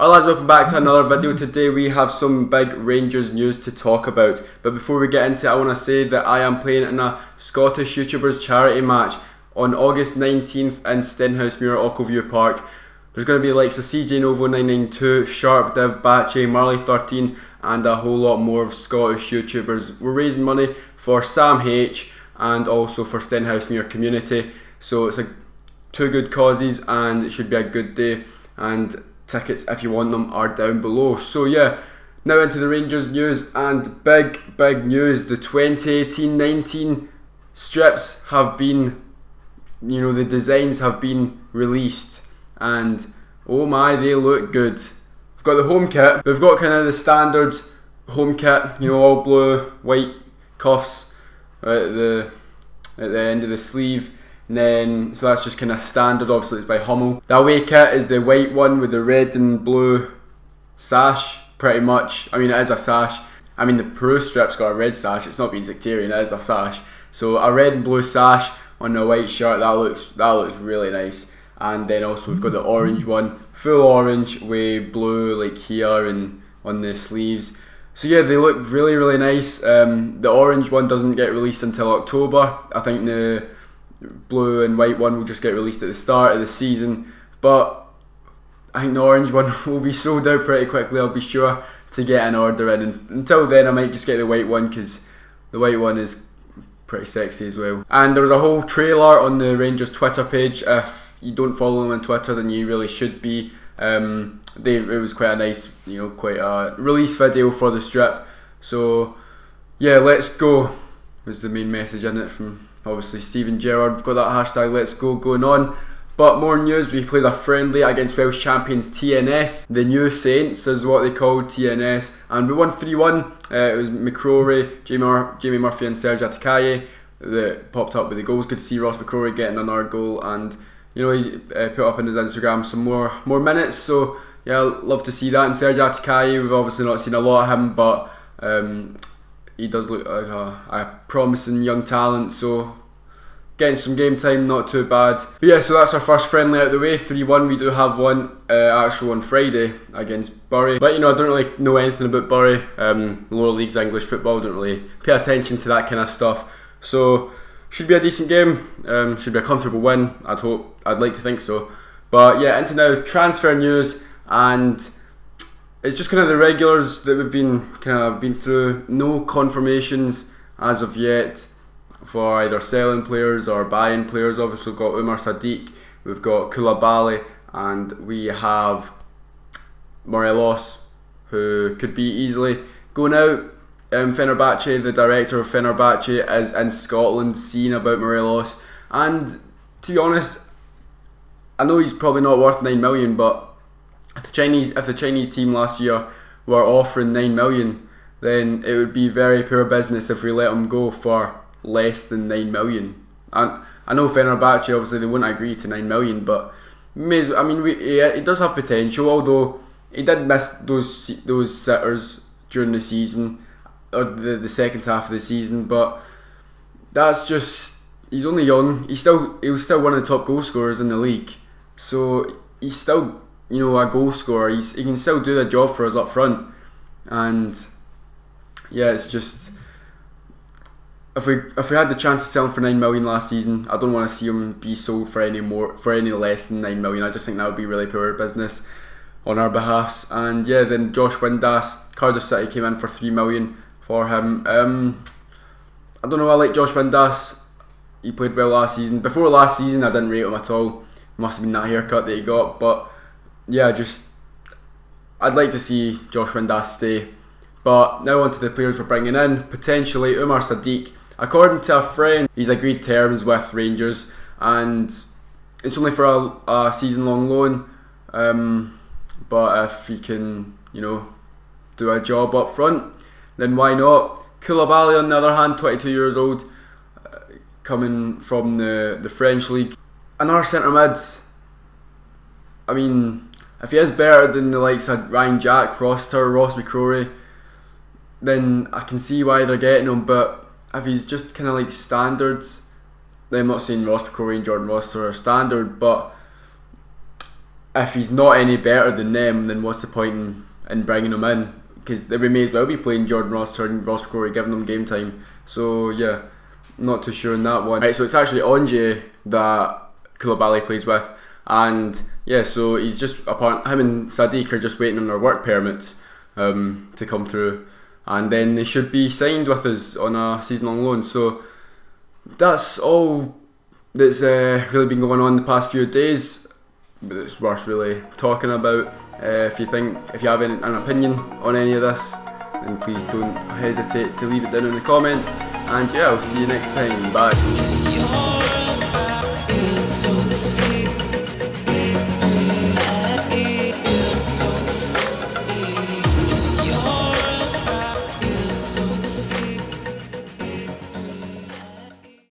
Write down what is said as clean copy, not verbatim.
Alright lads, welcome back to another video. Today we have some big Rangers news to talk about. But before we get into it, I want to say that I am playing in a Scottish YouTubers charity match on August 19th in Stenhousemuir, Ochilview Park. There's going to be likes of CJ Novo 992, Sharp, Div, Bache, Marley 13 and a whole lot more of Scottish YouTubers. We're raising money for Sam H and also for Stenhousemuir community. So it's two good causes and it should be a good day, and tickets, if you want them, are down below. So yeah, now into the Rangers news, and big news. The 2018-19 strips have been, the designs have been released, and oh my, they look good. We've got the home kit. We've got kind of the standard home kit, all blue, white cuffs at the end of the sleeve. And then, so that's just kind of standard, obviously it's by Hummel. The away kit is the white one with the red and blue sash, pretty much. I mean, it is a sash. I mean, the pro strip's got a red sash, it's not being sectarian, it is a sash. So a red and blue sash on the white shirt, that looks really nice. And then also we've got the orange one, full orange with blue like here and on the sleeves. So yeah, they look really nice. The orange one doesn't get released until October. I think the blue and white one will just get released at the start of the season, but I think the orange one will be sold out pretty quickly. I'll be sure to get an order in, and until then I might just get the white one because the white one is pretty sexy as well. And there was a whole trailer on the Rangers Twitter page. If you don't follow them on Twitter, then you really should be. It was quite a nice, quite a release video for the strip. So yeah, let's go was the main message in it from obviously Steven Gerrard. We've got that hashtag let's go going on. But more news, we played a friendly against Welsh champions TNS. The New Saints is what they called TNS, and we won 3-1. It was McCrory, Jamie Murphy and Serge Atakaye that popped up with the goals. Good to see Ross McCrory getting another goal, and he put up on his Instagram some more minutes, so yeah, love to see that. And Serge Atakaye, we've obviously not seen a lot of him, but he does look like a promising young talent, so getting some game time, not too bad. But yeah, so that's our first friendly out of the way, 3-1. We do have one actual on Friday against Bury, but I don't really know anything about Bury. Lower leagues English football, don't really pay attention to that kind of stuff. So should be a decent game, should be a comfortable win, I'd like to think so. But yeah, into now transfer news, and it's just kind of the regulars that we've been through. No confirmations as of yet for either selling players or buying players. Obviously we've got Umar Sadiq, we've got Koulibaly, and we have Morelos, who could be easily going out. Fenerbahce, the director of Fenerbahce, is in Scotland seeing about Morelos, and to be honest, I know he's probably not worth 9 million, but if the Chinese team last year were offering 9 million, then it would be very poor business if we let him go for less than 9 million. And I know Fenerbahce, obviously they wouldn't agree to 9 million, but he does have potential, although he did miss those sitters during the season, or the second half of the season. But that's just, he's only young. He was still one of the top goal scorers in the league, so he's still a goal scorer. He can still do the job for us up front. And yeah, it's just, if we had the chance to sell him for 9 million last season, I don't want to see him be sold for any less than 9 million. I just think that would be really poor business on our behalfs. And yeah, then Josh Windass, Cardiff City came in for 3 million for him. I don't know, I like Josh Windass. He played well last season. Before last season, I didn't rate him at all. Must have been that haircut that he got. But yeah, I'd like to see Josh Windass stay. But now on to the players we're bringing in. Potentially Umar Sadiq. According to a friend, he's agreed terms with Rangers, and it's only for a season-long loan. But if he can, do a job up front, then why not? Koulibaly, on the other hand, 22 years old, coming from the French league. Another centre mid. I mean, if he is better than the likes of Ryan Jack, Rossiter, Ross McCrory, then I can see why they're getting him. But if he's just kind of like standards, then I'm not saying Ross McCrory and Jordan Rossiter are standard, but if he's not any better than them, then what's the point in bringing him in? Because we may as well be playing Jordan Ross and Ross McCrory, giving them game time. So yeah, not too sure on that one. Right, so it's actually Onje that Koulibaly plays with, and yeah, so he's just him and Sadiq are just waiting on their work permits to come through, and then they should be signed with us on a season-long loan. So that's all that's really been going on the past few days. But it's worth really talking about. If you have an opinion on any of this, then please don't hesitate to leave it down in the comments. And yeah, I'll see you next time. Bye.